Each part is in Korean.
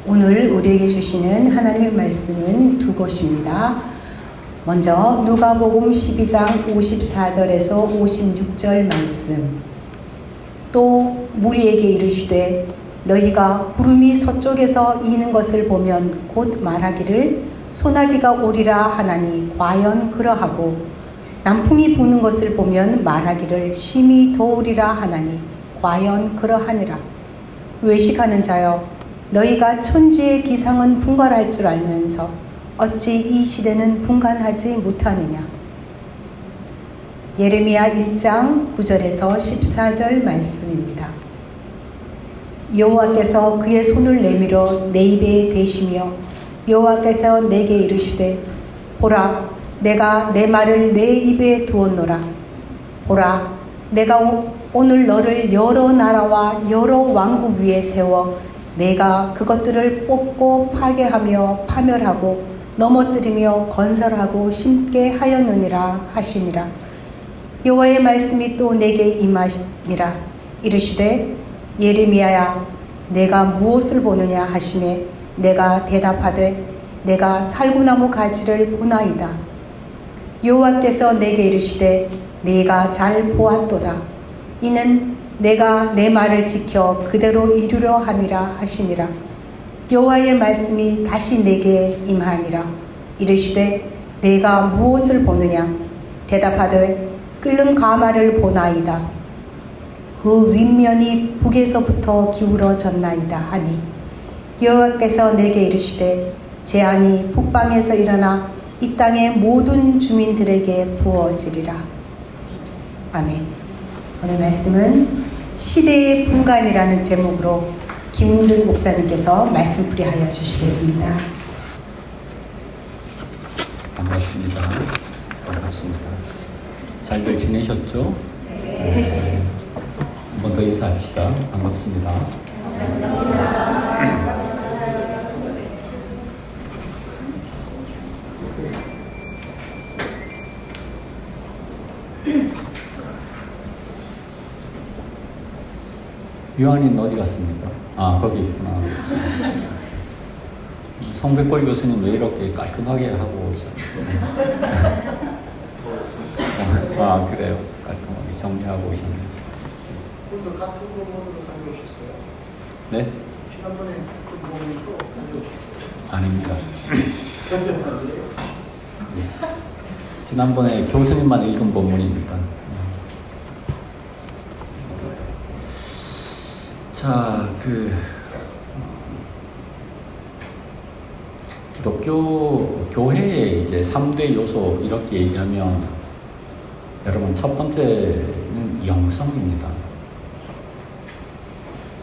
오늘 우리에게 주시는 하나님의 말씀은 두 곳입니다. 먼저 누가복음 12장 54절에서 56절 말씀. 또 무리에게 이르시되 너희가 구름이 서쪽에서 이는 것을 보면 곧 말하기를 소나기가 오리라 하나니 과연 그러하고 남풍이 부는 것을 보면 말하기를 심히 더우리라 하나니 과연 그러하니라. 외식하는 자여, 너희가 천지의 기상은 분간할 줄 알면서 어찌 이 시대는 분간하지 못하느냐. 예레미야 1장 9절에서 14절 말씀입니다. 여호와께서 그의 손을 내밀어 내 입에 대시며 여호와께서 내게 이르시되 보라, 내가 내 말을 내 입에 두었노라. 보라, 내가 오늘 너를 여러 나라와 여러 왕국 위에 세워 내가 그것들을 뽑고 파괴하며 파멸하고 넘어뜨리며 건설하고 심게 하였느니라 하시니라. 여호와의 말씀이 또 내게 임하시니라. 이르시되 예레미야야, 내가 무엇을 보느냐 하시매 내가 대답하되 내가 살구나무 가지를 보나이다. 여호와께서 내게 이르시되 네가 잘 보았도다. 이는 내가 내 말을 지켜 그대로 이루려 함이라 하시니라. 여호와의 말씀이 다시 내게 임하니라. 이르시되 내가 무엇을 보느냐. 대답하되 끓는 가마를 보나이다. 그 윗면이 북에서부터 기울어졌나이다 하니 여호와께서 내게 이르시되 재앙이 북방에서 일어나 이 땅의 모든 주민들에게 부어지리라. 아멘. 오늘 말씀은 시대의 분간이라는 제목으로 김은근 목사님께서 말씀풀이하여 주시겠습니다. 반갑습니다. 잘들 지내셨죠? 네. 한 번 더 인사합시다. 반갑습니다. 유한이는 어디 갔습니까? 아, 거기 있구나. 성백골 교수님 왜 이렇게 깔끔하게 하고 오셨나요? 아, 그래요. 깔끔하게 정리하고 오셨네요. 오늘 같은 부분으로 다녀오셨어요? 네? 지난번에 그 부분으로 다녀오셨어요? 아닙니다. 네. 지난번에 교수님만 읽은 본문입니다. 자, 기독교 교회의 이제 3대 요소 이렇게 얘기하면 여러분 첫 번째는 영성입니다.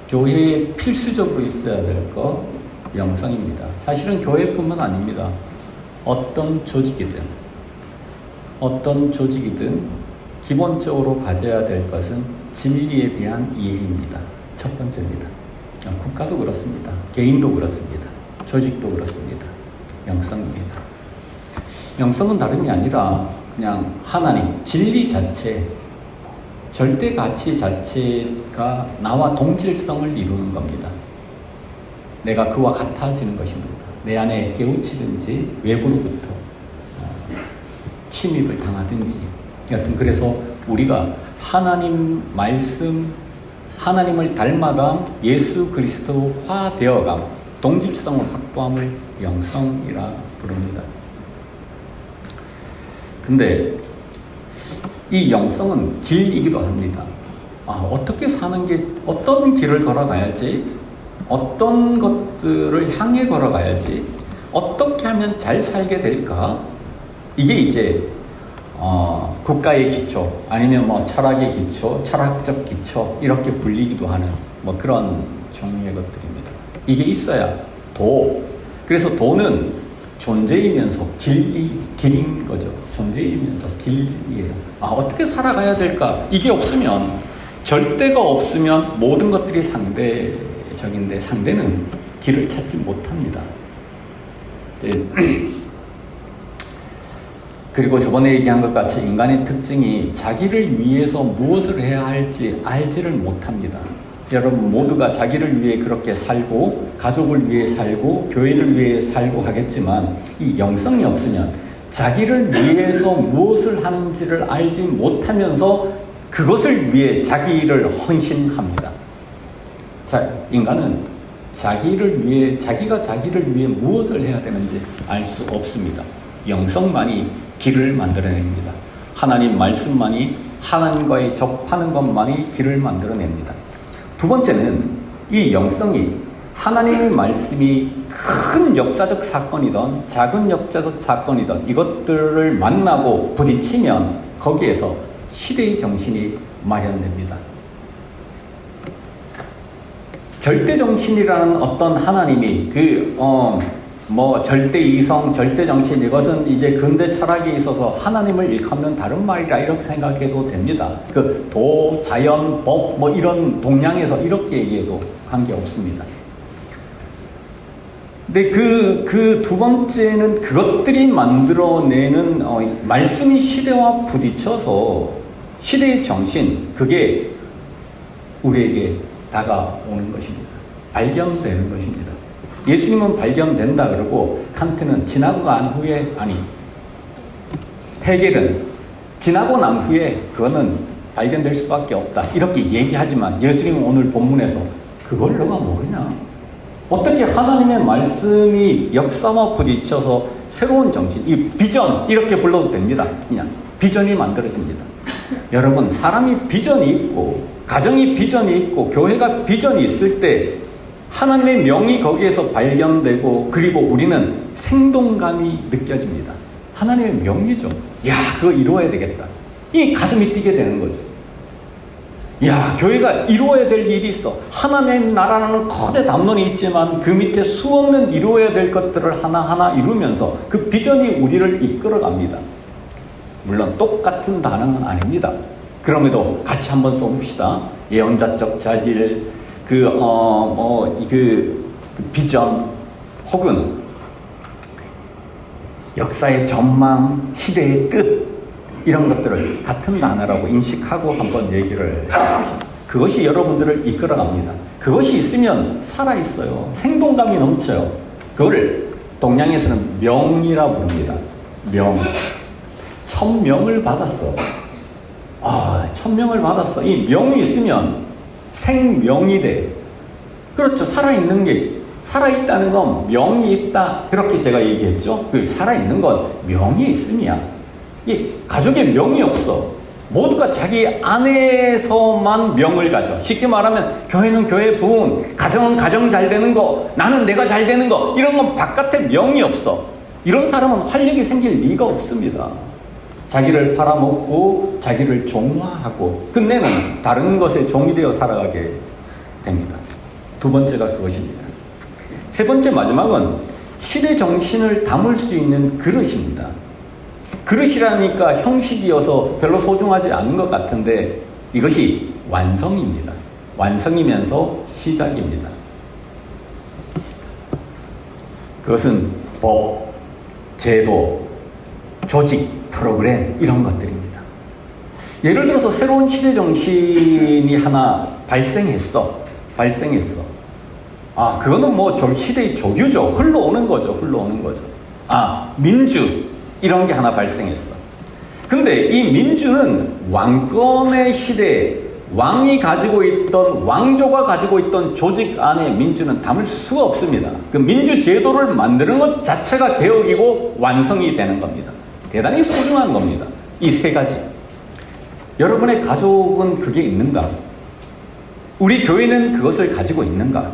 교회에 필수적으로 있어야 될 거 영성입니다. 사실은 교회뿐만 아닙니다. 어떤 조직이든 기본적으로 가져야 될 것은 진리에 대한 이해입니다. 첫 번째입니다. 국가도 그렇습니다. 개인도 그렇습니다. 조직도 그렇습니다. 영성입니다. 영성은 다름이 아니라 그냥 하나님, 진리 자체, 절대 가치 자체가 나와 동질성을 이루는 겁니다. 내가 그와 같아지는 것입니다. 내 안에 깨우치든지 외부로부터 침입을 당하든지 여튼 그래서 우리가 하나님 말씀, 하나님을 닮아감, 예수 그리스도화 되어감, 동질성을 확보함을 영성이라 부릅니다. 근데 이 영성은 길이기도 합니다. 어떻게 사는 게, 어떤 길을 걸어가야지, 어떤 것들을 향해 걸어가야지, 어떻게 하면 잘 살게 될까? 이게 이제 국가의 기초, 아니면 뭐 철학의 기초, 철학적 기초 이렇게 불리기도 하는 뭐 그런 종류의 것들입니다. 이게 있어야 그래서 도는 존재이면서 길인 거죠. 존재이면서 길이에요. 어떻게 살아가야 될까? 이게 없으면, 절대가 없으면 모든 것들이 상대적인데 상대는 길을 찾지 못합니다. 그리고 저번에 얘기한 것 같이 인간의 특징이 자기를 위해서 무엇을 해야 할지 알지를 못합니다. 여러분 모두가 자기를 위해 그렇게 살고 가족을 위해 살고 교회를 위해 살고 하겠지만 이 영성이 없으면 자기를 위해서 무엇을 하는지를 알지 못하면서 그것을 위해 자기를 헌신합니다. 자, 인간은 자기가 자기를 위해 무엇을 해야 되는지 알 수 없습니다. 영성만이 길을 만들어냅니다. 하나님 말씀만이, 하나님과의 접하는 것만이 길을 만들어냅니다. 두 번째는 이 영성이 하나님의 말씀이 큰 역사적 사건이든 작은 역사적 사건이든 이것들을 만나고 부딪히면 거기에서 시대의 정신이 마련됩니다. 절대정신이라는 어떤 하나님이 절대 이성, 절대 정신, 이것은 이제 근대 철학에 있어서 하나님을 일컫는 다른 말이라 이렇게 생각해도 됩니다. 도, 자연, 법, 이런 동양에서 이렇게 얘기해도 관계없습니다. 근데 그 두 번째는 그것들이 만들어내는 말씀이 시대와 부딪혀서 시대의 정신, 그게 우리에게 다가오는 것입니다. 발견되는 것입니다. 예수님은 발견된다 그러고 칸트는 지나고 난 후에, 헤겔은 지나고 난 후에 그거는 발견될 수밖에 없다 이렇게 얘기하지만 예수님은 오늘 본문에서 그걸 너가 모르냐? 어떻게 하나님의 말씀이 역사와 부딪혀서 새로운 정신, 이 비전 이렇게 불러도 됩니다. 그냥 비전이 만들어집니다. 여러분, 사람이 비전이 있고 가정이 비전이 있고 교회가 비전이 있을 때 하나님의 명이 거기에서 발견되고 그리고 우리는 생동감이 느껴집니다. 하나님의 명이죠. 야, 그거 이루어야 되겠다. 이 가슴이 뛰게 되는 거죠. 야, 교회가 이루어야 될 일이 있어. 하나님 나라라는 거대 담론이 있지만 그 밑에 수없는 이루어야 될 것들을 하나하나 이루면서 그 비전이 우리를 이끌어갑니다. 물론 똑같은 단어는 아닙니다. 그럼에도 같이 한번 써봅시다. 예언자적 자질, 비전, 혹은 역사의 전망, 시대의 뜻, 이런 것들을 같은 단어라고 인식하고 한번 얘기를 해봅시다. 그것이 여러분들을 이끌어갑니다. 그것이 있으면 살아있어요. 생동감이 넘쳐요. 그거를 동양에서는 명이라 부릅니다. 명. 천명을 받았어. 천명을 받았어. 이 명이 있으면 생명이 돼. 그렇죠. 살아있는 게, 살아있다는 건 명이 있다. 그렇게 제가 얘기했죠. 살아있는 건 명이 있음이야. 이 가족에 명이 없어. 모두가 자기 안에서만 명을 가져. 쉽게 말하면 교회는 교회 부흥, 가정은 가정 잘 되는 거, 나는 내가 잘 되는 거, 이런 건 바깥에 명이 없어. 이런 사람은 활력이 생길 리가 없습니다. 자기를 팔아먹고 자기를 종화하고 끝내는 다른 것에 종이 되어 살아가게 됩니다. 두 번째가 그것입니다. 세 번째, 마지막은 시대 정신을 담을 수 있는 그릇입니다. 그릇이라니까 형식이어서 별로 소중하지 않은 것 같은데 이것이 완성입니다. 완성이면서 시작입니다. 그것은 법, 제도, 조직, 프로그램 이런 것들입니다. 예를 들어서 새로운 시대 정신이 하나 발생했어. 그거는 좀 시대의 조규죠. 흘러오는 거죠. 민주 이런 게 하나 발생했어. 근데 이 민주는 왕권의 시대에 왕이 가지고 있던, 왕조가 가지고 있던 조직 안에 민주는 담을 수가 없습니다. 그 민주 제도를 만드는 것 자체가 개혁이고 완성이 되는 겁니다. 대단히 소중한 겁니다. 이 세 가지. 여러분의 가족은 그게 있는가? 우리 교회는 그것을 가지고 있는가?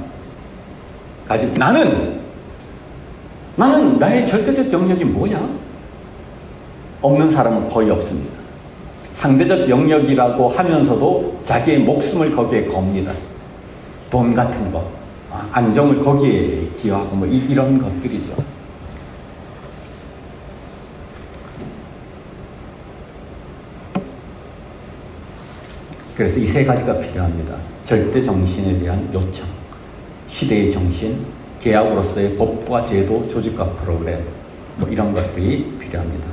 나는 나의 절대적 영역이 뭐야? 없는 사람은 거의 없습니다. 상대적 영역이라고 하면서도 자기의 목숨을 거기에 겁니다. 돈 같은 거, 안정을 거기에 기여하고 이런 것들이죠. 그래서 이 세 가지가 필요합니다. 절대 정신에 대한 요청, 시대의 정신, 계약으로서의 법과 제도, 조직과 프로그램, 이런 것들이 필요합니다.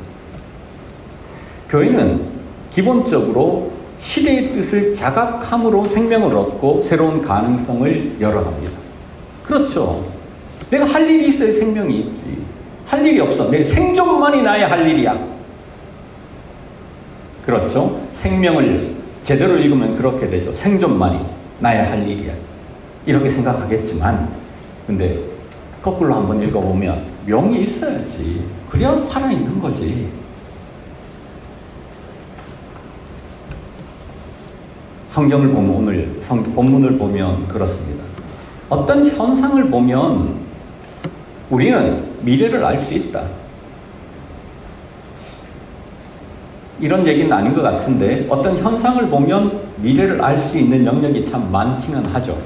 교회는 기본적으로 시대의 뜻을 자각함으로 생명을 얻고 새로운 가능성을 열어갑니다. 그렇죠. 내가 할 일이 있어야 생명이 있지. 할 일이 없어. 내 생존만이 나의 할 일이야. 그렇죠. 생명을 제대로 읽으면 그렇게 되죠. 생존만이 나의 할 일이야. 이렇게 생각하겠지만, 근데 거꾸로 한번 읽어보면 명이 있어야지. 그래야 살아있는 거지. 성경을 보면 오늘 본문을 보면 그렇습니다. 어떤 현상을 보면 우리는 미래를 알 수 있다. 이런 얘기는 아닌 것 같은데 어떤 현상을 보면 미래를 알 수 있는 영역이 참 많기는 하죠.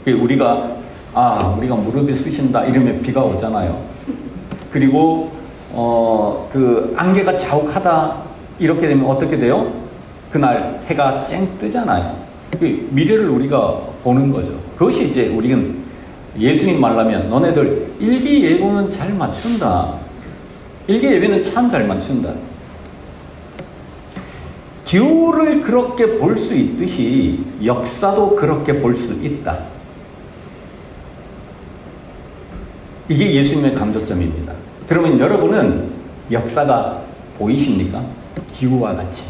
우리가 무릎이 쑤신다 이러면 비가 오잖아요. 그리고 그 안개가 자욱하다 이렇게 되면 어떻게 돼요? 그날 해가 쨍 뜨잖아요. 미래를 우리가 보는 거죠. 그것이 이제 우리는 예수님 말라면 너네들 일기예보는 잘 맞춘다. 일기예배는 참 잘 맞춘다. 기후를 그렇게 볼 수 있듯이 역사도 그렇게 볼 수 있다. 이게 예수님의 강조점입니다. 그러면 여러분은 역사가 보이십니까? 기후와 같이.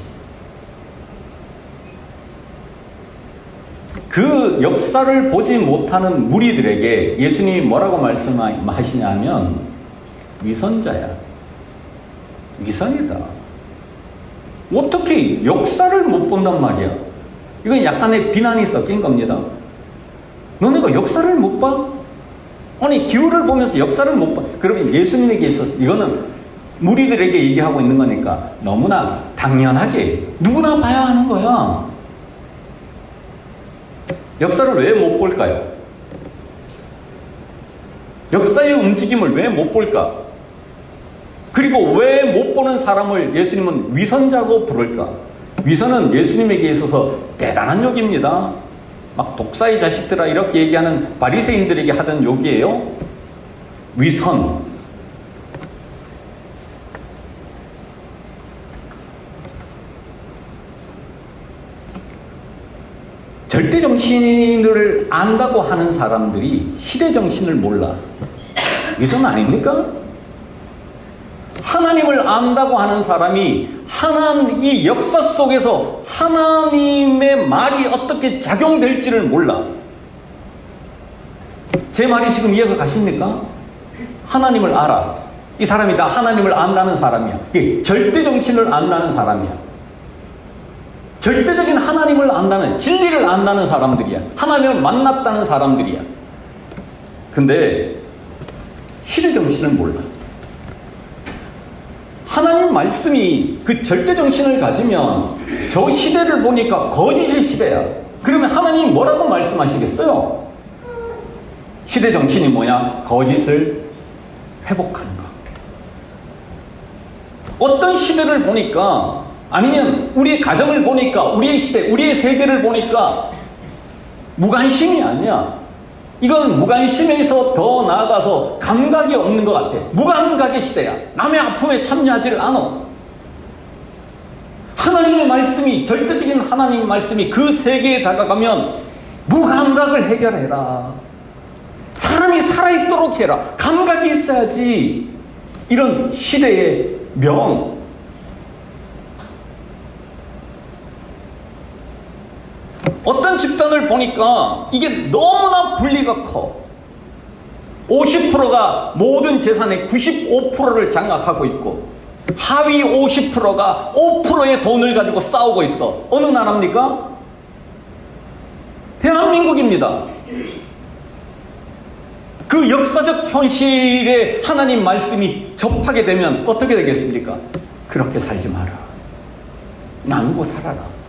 그 역사를 보지 못하는 무리들에게 예수님이 뭐라고 말씀하시냐면 위선자야. 위선이다. 어떻게 역사를 못 본단 말이야. 이건 약간의 비난이 섞인 겁니다. 너네가 역사를 못 봐? 아니 기후를 보면서 역사를 못 봐. 그러면 예수님에게 있어서 이거는 무리들에게 얘기하고 있는 거니까 너무나 당연하게 누구나 봐야 하는 거야. 역사를 왜 못 볼까요? 역사의 움직임을 왜 못 볼까? 그리고 왜 못 보는 사람을 예수님은 위선자고 부를까? 위선은 예수님에게 있어서 대단한 욕입니다. 막 독사의 자식들아 이렇게 얘기하는 바리새인들에게 하던 욕이에요. 위선. 절대정신을 안다고 하는 사람들이 시대정신을 몰라. 위선 아닙니까? 하나님을 안다고 하는 사람이 이 역사 속에서 하나님의 말이 어떻게 작용될지를 몰라. 제 말이 지금 이해가 가십니까? 하나님을 알아. 이 사람이 다 하나님을 안다는 사람이야. 절대정신을 안다는 사람이야. 절대적인 하나님을 안다는, 진리를 안다는 사람들이야. 하나님을 만났다는 사람들이야. 근데 시대정신을 몰라. 하나님 말씀이 그 절대정신을 가지면 저 시대를 보니까 거짓의 시대야. 그러면 하나님이 뭐라고 말씀하시겠어요? 시대정신이 뭐냐? 거짓을 회복하는 거. 어떤 시대를 보니까 아니면 우리의 가정을 보니까 우리의 시대, 우리의 세계를 보니까 무관심이 아니야. 이건 무관심에서 더 나아가서 감각이 없는 것 같아. 무감각의 시대야. 남의 아픔에 참여하지를 않아. 하나님의 말씀이, 절대적인 하나님의 말씀이 그 세계에 다가가면 무감각을 해결해라. 사람이 살아있도록 해라. 감각이 있어야지. 이런 시대의 명. 어떤 집단을 보니까 이게 너무나 분리가 커. 50%가 모든 재산의 95%를 장악하고 있고 하위 50%가 5%의 돈을 가지고 싸우고 있어. 어느 나라입니까? 대한민국입니다. 그 역사적 현실에 하나님 말씀이 접하게 되면 어떻게 되겠습니까? 그렇게 살지 마라. 나누고 살아라.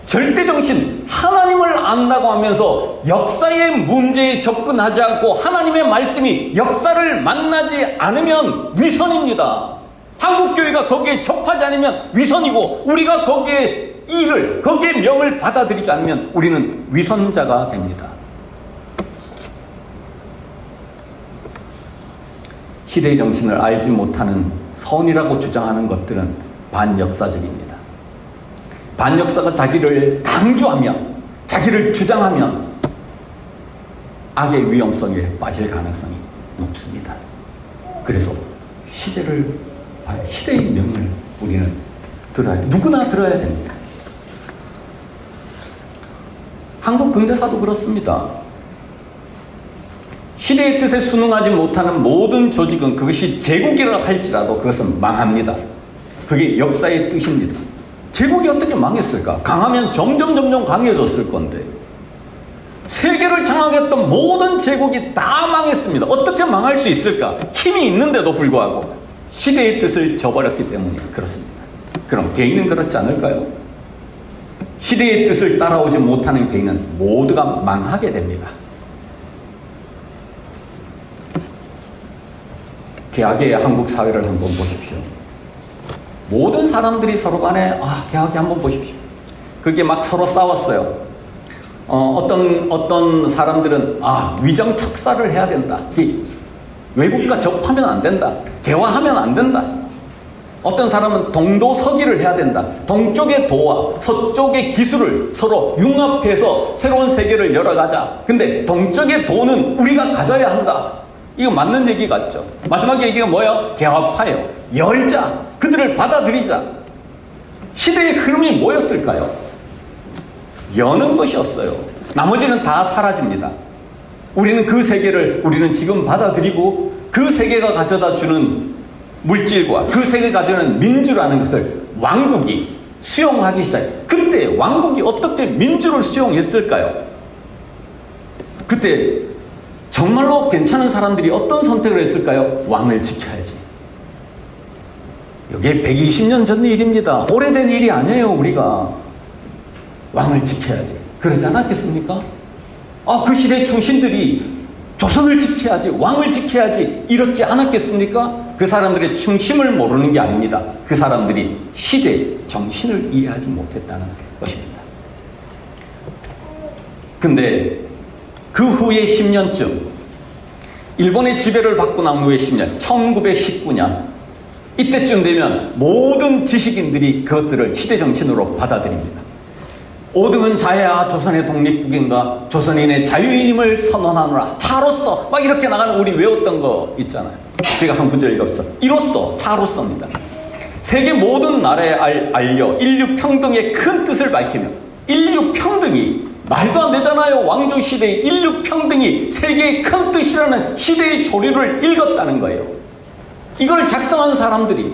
절대정신, 하나님을 안다고 하면서 역사의 문제에 접근하지 않고 하나님의 말씀이 역사를 만나지 않으면 위선입니다. 한국교회가 거기에 접하지 않으면 위선이고 우리가 거기에 거기에 명을 받아들이지 않으면 우리는 위선자가 됩니다. 시대의 정신을 알지 못하는 선이라고 주장하는 것들은 반역사적입니다. 반역사가 자기를 강조하면, 자기를 주장하면 악의 위험성에 빠질 가능성이 높습니다. 그래서 시대의 명을 우리는 누구나 들어야 됩니다. 한국 근대사도 그렇습니다. 시대의 뜻에 순응하지 못하는 모든 조직은 그것이 제국이라 할지라도 그것은 망합니다. 그게 역사의 뜻입니다. 제국이 어떻게 망했을까? 강하면 점점 강해졌을 건데 세계를 장악했던 모든 제국이 다 망했습니다. 어떻게 망할 수 있을까? 힘이 있는데도 불구하고 시대의 뜻을 저버렸기 때문에 그렇습니다. 그럼 개인은 그렇지 않을까요? 시대의 뜻을 따라오지 못하는 개인은 모두가 망하게 됩니다. 개학의 한국 사회를 한번 보십시오. 모든 사람들이 서로 간에 개학이 한번 보십시오. 그게 막 서로 싸웠어요. 어떤 사람들은 위장 척사를 해야 된다. 외국과 접하면 안 된다. 대화하면 안 된다. 어떤 사람은 동도서기를 해야 된다. 동쪽의 도와 서쪽의 기술을 서로 융합해서 새로운 세계를 열어가자. 근데 동쪽의 도는 우리가 가져야 한다. 이거 맞는 얘기 같죠? 마지막 얘기가 뭐예요? 개화파예요. 열자. 그들을 받아들이자. 시대의 흐름이 뭐였을까요? 여는 것이었어요. 나머지는 다 사라집니다. 우리는 그 세계를 우리는 지금 받아들이고 그 세계가 가져다 주는 물질과 그 세계가 가져오는 민주라는 것을 왕국이 수용하기 시작해요. 그때 왕국이 어떻게 민주를 수용했을까요? 그때 정말로 괜찮은 사람들이 어떤 선택을 했을까요? 왕을 지켜야지. 이게 120년 전 일입니다. 오래된 일이 아니에요. 우리가 왕을 지켜야지. 그러지 않았겠습니까? 그 시대의 충신들이 조선을 지켜야지, 왕을 지켜야지 이렇지 않았겠습니까? 그 사람들의 충심을 모르는 게 아닙니다. 그 사람들이 시대의 정신을 이해하지 못했다는 것입니다. 근데 그 후에 10년쯤 일본의 지배를 받고 난 후에 10년, 1919년 이때쯤 되면 모든 지식인들이 그것들을 시대 정신으로 받아들입니다. 오등은 자야 조선의 독립국인가 조선인의 자유인임을 선언하노라 차로서 막 이렇게 나가는 우리 외웠던 거 있잖아요. 제가 한 구절 읽었어. 이로써 차로서입니다. 세계 모든 나라에 알려 인류 평등의 큰 뜻을 밝히며 인류 평등이 말도 안 되잖아요. 왕조 시대의 인류 평등이 세계의 큰 뜻이라는 시대의 조류를 읽었다는 거예요. 이걸 작성한 사람들이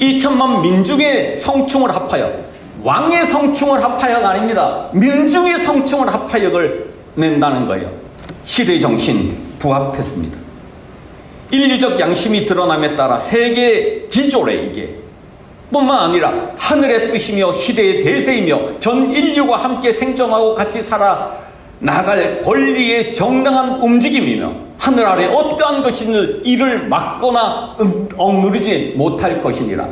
2천만 민중의 성충을 합하여 왕의 성충을 합하여가 아닙니다. 민중의 성충을 합하여를 낸다는 거예요. 시대의 정신 부합했습니다. 인류적 양심이 드러남에 따라 세계의 기조래 이게 뿐만 아니라 하늘의 뜻이며 시대의 대세이며 전 인류가 함께 생존하고 같이 살아 나갈 권리의 정당한 움직임이며 하늘 아래 어떠한 것이든 이를 막거나 억누르지 못할 것이니라.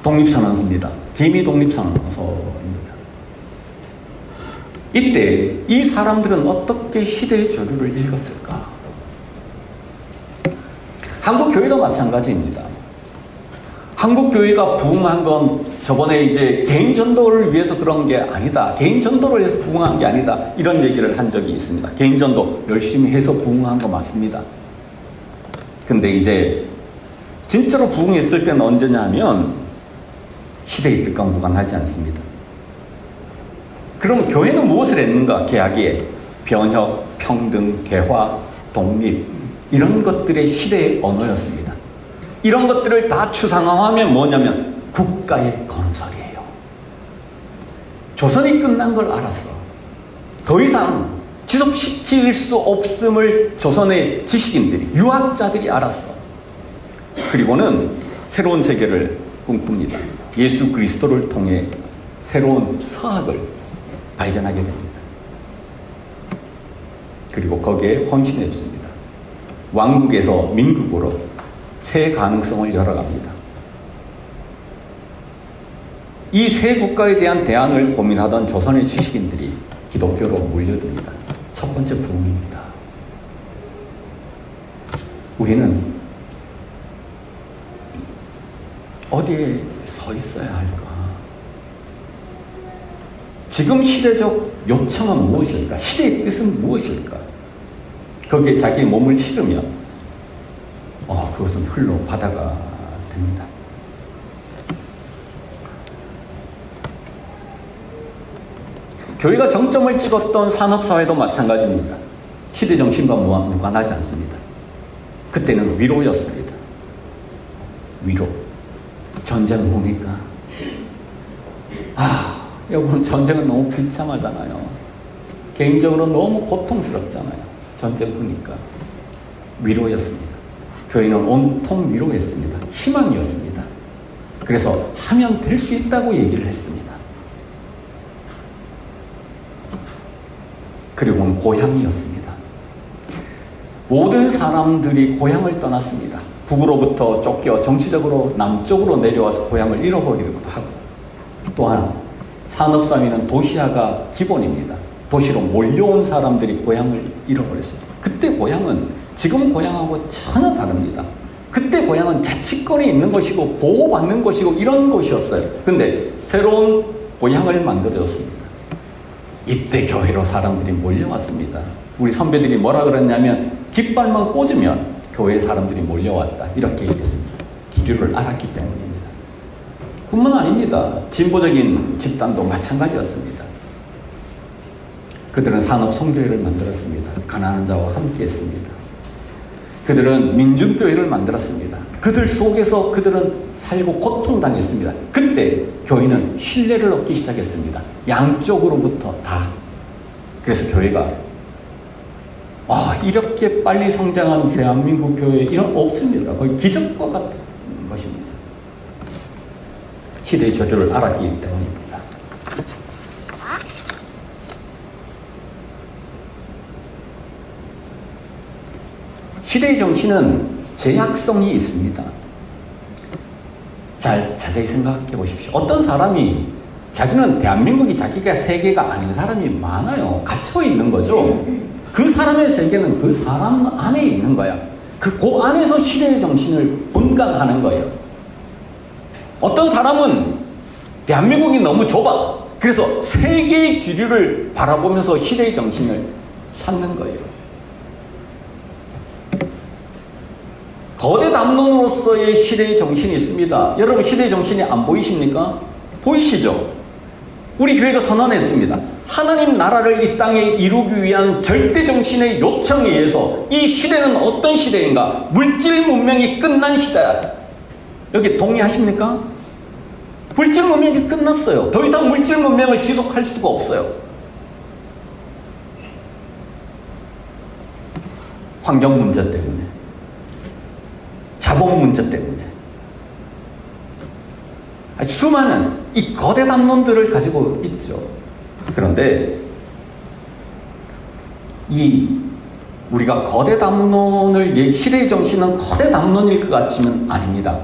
독립선언서입니다. 개미 독립선언서입니다. 이때 이 사람들은 어떻게 시대의 조류를 읽었을까? 한국 교회도 마찬가지입니다. 한국 교회가 부흥한 건 저번에 이제 개인 전도를 위해서 그런 게 아니다. 개인 전도를 위해서 부흥한 게 아니다. 이런 얘기를 한 적이 있습니다. 개인 전도 열심히 해서 부흥한 거 맞습니다. 근데 이제 진짜로 부흥했을 때는 언제냐 하면 시대의 뜻과 무관하지 않습니다. 그럼 교회는 무엇을 했는가? 개하기에 변혁, 평등, 개화, 독립 이런 것들의 시대의 언어였습니다. 이런 것들을 다 추상화하면 뭐냐면 국가의 건설이에요. 조선이 끝난 걸 알았어. 더 이상 지속시킬 수 없음을 조선의 지식인들이, 유학자들이 알았어. 그리고는 새로운 세계를 꿈꿉니다. 예수 그리스도를 통해 새로운 서학을 발견하게 됩니다. 그리고 거기에 헌신했습니다. 왕국에서 민국으로 새 가능성을 열어갑니다. 이 새 국가에 대한 대안을 고민하던 조선의 지식인들이 기독교로 몰려듭니다. 첫 번째 부흥입니다. 우리는 어디에 서 있어야 할까? 지금 시대적 요청은 무엇일까? 시대의 뜻은 무엇일까? 거기에 자기 몸을 실으면 그것은 흘러 바다가 됩니다. 교회가 정점을 찍었던 산업사회도 마찬가지입니다. 시대 정신과 무관하지 않습니다. 그때는 위로였습니다. 위로. 전쟁 뭡니까? 여러분, 전쟁은 너무 비참하잖아요. 개인적으로 너무 고통스럽잖아요. 전쟁 보니까. 위로였습니다. 교회는 온통 위로했습니다. 희망이었습니다. 그래서 하면 될 수 있다고 얘기를 했습니다. 그리고는 고향이었습니다. 모든 사람들이 고향을 떠났습니다. 북으로부터 쫓겨 정치적으로 남쪽으로 내려와서 고향을 잃어버리기도 하고, 또한 산업사회는 도시화가 기본입니다. 도시로 몰려온 사람들이 고향을 잃어버렸습니다. 그때 고향은 지금 고향하고 전혀 다릅니다. 그때 고향은 자치권이 있는 것이고 보호받는 것이고 이런 곳이었어요. 근데 새로운 고향을 만들어줬습니다. 이때 교회로 사람들이 몰려왔습니다. 우리 선배들이 뭐라 그랬냐면 깃발만 꽂으면 교회 사람들이 몰려왔다 이렇게 얘기했습니다. 기류를 알았기 때문입니다. 뿐만 아닙니다. 진보적인 집단도 마찬가지였습니다. 그들은 산업 선교회를 만들었습니다. 가난한 자와 함께 했습니다. 그들은 민중교회를 만들었습니다. 그들 속에서 그들은 살고 고통당했습니다. 그때 교회는 신뢰를 얻기 시작했습니다. 양쪽으로부터 다. 그래서 교회가 이렇게 빨리 성장한 대한민국 교회 이런 없습니다. 거의 기적과 같은 것입니다. 시대의 저주를 알았기 때문입니다. 시대의 정신은 제약성이 있습니다. 자세히 생각해 보십시오. 어떤 사람이 자기는 대한민국이 자기가 세계가 아닌 사람이 많아요. 갇혀 있는 거죠. 그 사람의 세계는 그 사람 안에 있는 거야. 그 안에서 시대의 정신을 분간하는 거예요. 어떤 사람은 대한민국이 너무 좁아. 그래서 세계의 기류를 바라보면서 시대의 정신을 찾는 거예요. 거대 담론으로서의 시대의 정신이 있습니다. 여러분, 시대의 정신이 안 보이십니까? 보이시죠? 우리 교회가 선언했습니다. 하나님 나라를 이 땅에 이루기 위한 절대 정신의 요청에 의해서 이 시대는 어떤 시대인가? 물질 문명이 끝난 시대야. 여기 동의하십니까? 물질 문명이 끝났어요. 더 이상 물질 문명을 지속할 수가 없어요. 환경 문제 때문에, 자본 문제 때문에 수많은 이 거대 담론들을 가지고 있죠. 그런데 우리가 거대 담론을 시대의 정신은 거대 담론일 것 같지는 아닙니다.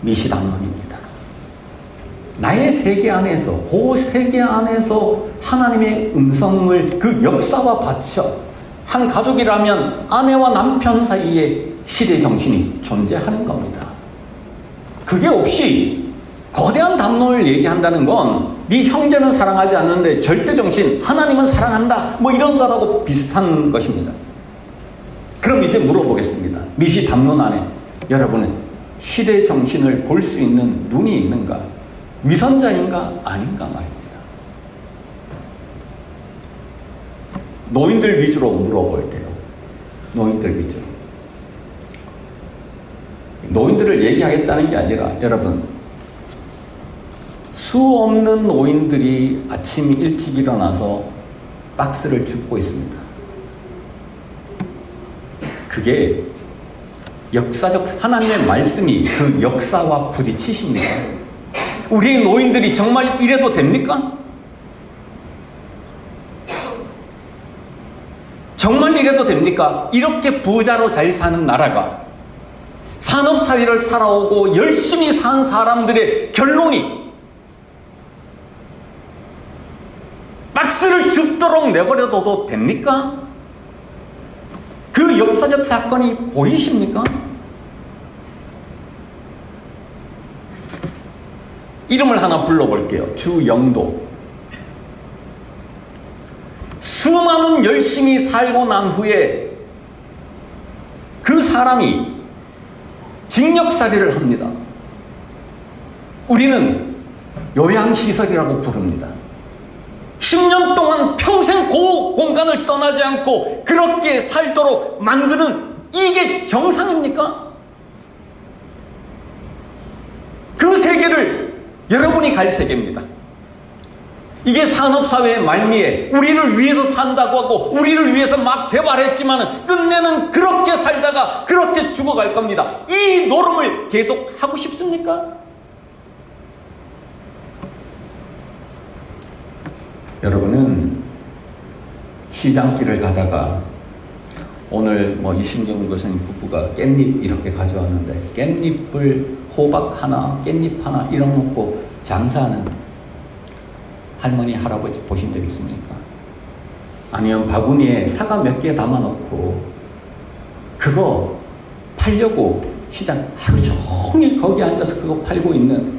미시 담론입니다. 나의 세계 안에서, 그 세계 안에서 하나님의 음성을 그 역사와 받쳐 한 가족이라면 아내와 남편 사이에 시대의 정신이 존재하는 겁니다. 그게 없이 거대한 담론을 얘기한다는 건 네 형제는 사랑하지 않는데 절대 정신, 하나님은 사랑한다, 뭐 이런 거하고 비슷한 것입니다. 그럼 이제 물어보겠습니다. 미시 담론 안에 여러분은 시대의 정신을 볼 수 있는 눈이 있는가? 위선자인가? 아닌가 말입니다. 노인들 위주로 물어볼게요. 노인들 위주로. 노인들을 얘기하겠다는 게 아니라 여러분, 수 없는 노인들이 아침 일찍 일어나서 박스를 줍고 있습니다. 그게 역사적 하나님의 말씀이 그 역사와 부딪히십니다. 우리 노인들이 정말 이래도 됩니까? 정말 이래도 됩니까? 이렇게 부자로 잘 사는 나라가 산업사회를 살아오고 열심히 산 사람들의 결론이 박스를 줍도록 내버려둬도 됩니까? 그 역사적 사건이 보이십니까? 이름을 하나 불러볼게요. 주영도. 수많은 열심히 살고 난 후에 그 사람이 징역살이를 합니다. 우리는 요양시설이라고 부릅니다. 10년 동안 평생 그 공간을 떠나지 않고 그렇게 살도록 만드는 이게 정상입니까? 그 세계를 여러분이 갈 세계입니다. 이게 산업사회의 말미에 우리를 위해서 산다고 하고 우리를 위해서 막 개발했지만 끝내는 그렇게 살다가 그렇게 죽어갈 겁니다. 이 노름을 계속 하고 싶습니까? 여러분은 시장길을 가다가 오늘 이신경 교수님 부부가 깻잎 이렇게 가져왔는데 깻잎을 호박 하나, 깻잎 하나 이런 놓고 장사하는 할머니, 할아버지 보신 적 있습니까? 아니면 바구니에 사과 몇 개 담아놓고 그거 팔려고 시장 하루 종일 거기 앉아서 그거 팔고 있는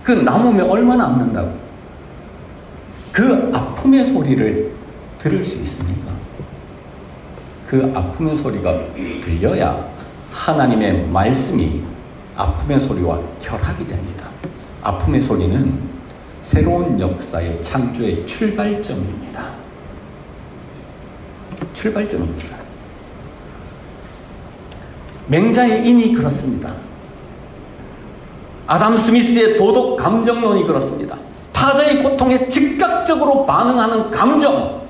그 나무면 얼마나 아픈다고. 그 아픔의 소리를 들을 수 있습니까? 그 아픔의 소리가 들려야 하나님의 말씀이 아픔의 소리와 결합이 됩니다. 아픔의 소리는 새로운 역사의 창조의 출발점입니다. 출발점입니다. 맹자의 인이 그렇습니다. 아담 스미스의 도덕 감정론이 그렇습니다. 타자의 고통에 즉각적으로 반응하는 감정.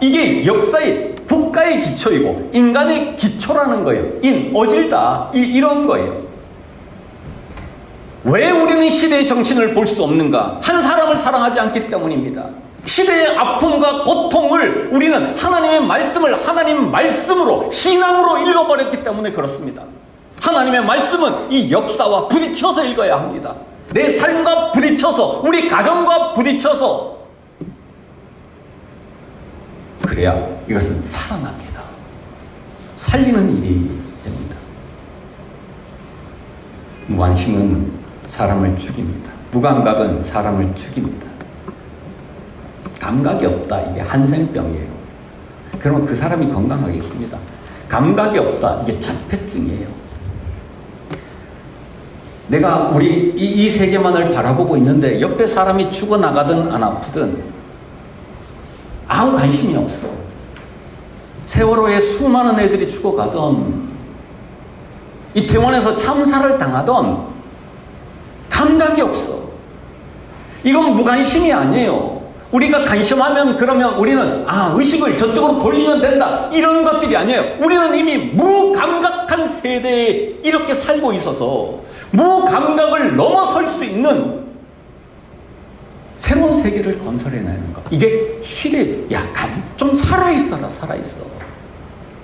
이게 역사의 국가의 기초이고 인간의 기초라는 거예요. 어질다. 이런 거예요. 왜 우리는 시대의 정신을 볼 수 없는가? 한 사람을 사랑하지 않기 때문입니다. 시대의 아픔과 고통을 우리는 하나님의 말씀을 하나님 말씀으로 신앙으로 읽어버렸기 때문에 그렇습니다. 하나님의 말씀은 이 역사와 부딪혀서 읽어야 합니다. 내 삶과 부딪혀서 우리 가정과 부딪혀서 그래야 이것은 살아납니다. 살리는 일이 됩니다. 무관심은 사람을 죽입니다. 무감각은 사람을 죽입니다. 감각이 없다. 이게 한센병이에요. 그러면 그 사람이 건강하겠습니다. 감각이 없다. 이게 자폐증이에요. 내가 우리 이 세계만을 바라보고 있는데 옆에 사람이 죽어나가든 안 아프든 아무 관심이 없어. 세월호에 수많은 애들이 죽어가던 이태원에서 참사를 당하던 감각이 없어. 이건 무관심이 아니에요. 우리가 관심하면 그러면 우리는 의식을 저쪽으로 돌리면 된다. 이런 것들이 아니에요. 우리는 이미 무감각한 세대에 이렇게 살고 있어서 무감각을 넘어설 수 있는 새로운 세계를 건설해내는 것. 이게 시대, 좀 살아있어라.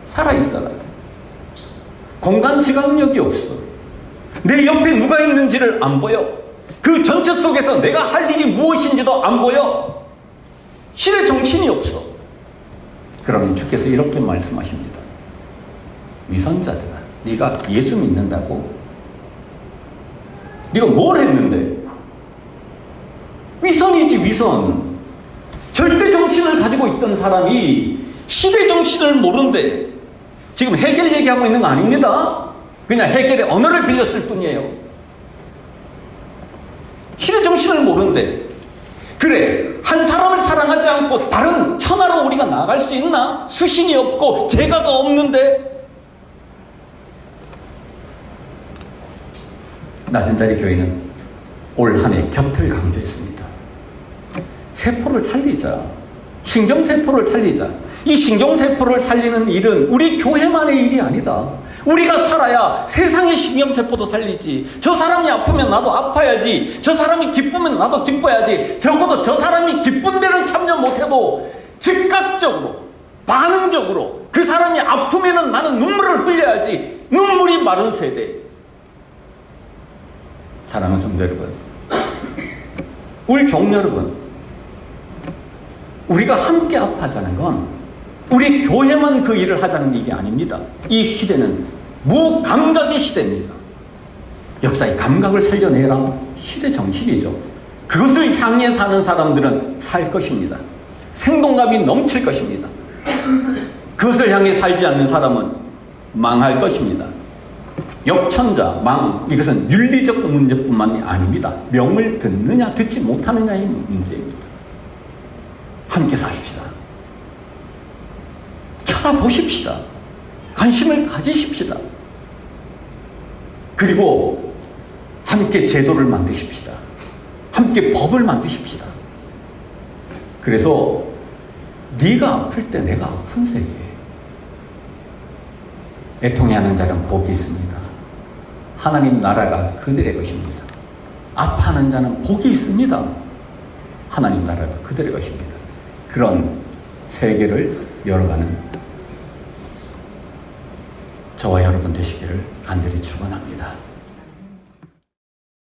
살아있어라. 공간 지각력이 없어. 내 옆에 누가 있는지를 안 보여. 그 전체 속에서 내가 할 일이 무엇인지도 안 보여. 시대 정신이 없어. 그러면 주께서 이렇게 말씀하십니다. 위선자들아, 네가 예수 믿는다고? 네가 뭘 했는데? 위선이지, 위선. 절대 정신을 가지고 있던 사람이 시대 정신을 모르는데 지금 해결 얘기하고 있는 거 아닙니다. 그냥 해결의 언어를 빌렸을 뿐이에요. 시대 정신을 모르는데 그래, 한 사람을 사랑하지 않고 다른 천하로 우리가 나아갈 수 있나? 수신이 없고 재가가 없는데. 낮은 자리 교회는 올 한 해 곁을 강조했습니다. 세포를 살리자. 신경세포를 살리자. 이 신경세포를 살리는 일은 우리 교회만의 일이 아니다. 우리가 살아야 세상의 신경세포도 살리지. 저 사람이 아프면 나도 아파야지. 저 사람이 기쁘면 나도 기뻐야지. 적어도 저 사람이 기쁜 데는 참여 못해도 즉각적으로, 반응적으로 그 사람이 아프면 나는 눈물을 흘려야지. 눈물이 마른 세대. 사랑하는 성도 여러분, 우리 종료 여러분, 우리가 함께 아파하자는 건 우리 교회만 그 일을 하자는 얘기 아닙니다. 이 시대는 무감각의 시대입니다. 역사의 감각을 살려내라. 정실의 정실이죠. 그것을 향해 사는 사람들은 살 것입니다. 생동감이 넘칠 것입니다. 그것을 향해 살지 않는 사람은 망할 것입니다. 역천자, 망, 이것은 윤리적 문제뿐만이 아닙니다. 명을 듣느냐 듣지 못하느냐의 문제입니다. 함께 사십시다. 찾아보십시다. 관심을 가지십시다. 그리고 함께 제도를 만드십시다. 함께 법을 만드십시다. 그래서 네가 아플 때 내가 아픈 세계, 애통해하는 자는 복이 있습니다. 하나님 나라가 그들의 것입니다. 아파하는 자는 복이 있습니다. 하나님 나라가 그들의 것입니다. 그런 세계를 열어가는 저와 여러분 되시기를 간절히 축원합니다.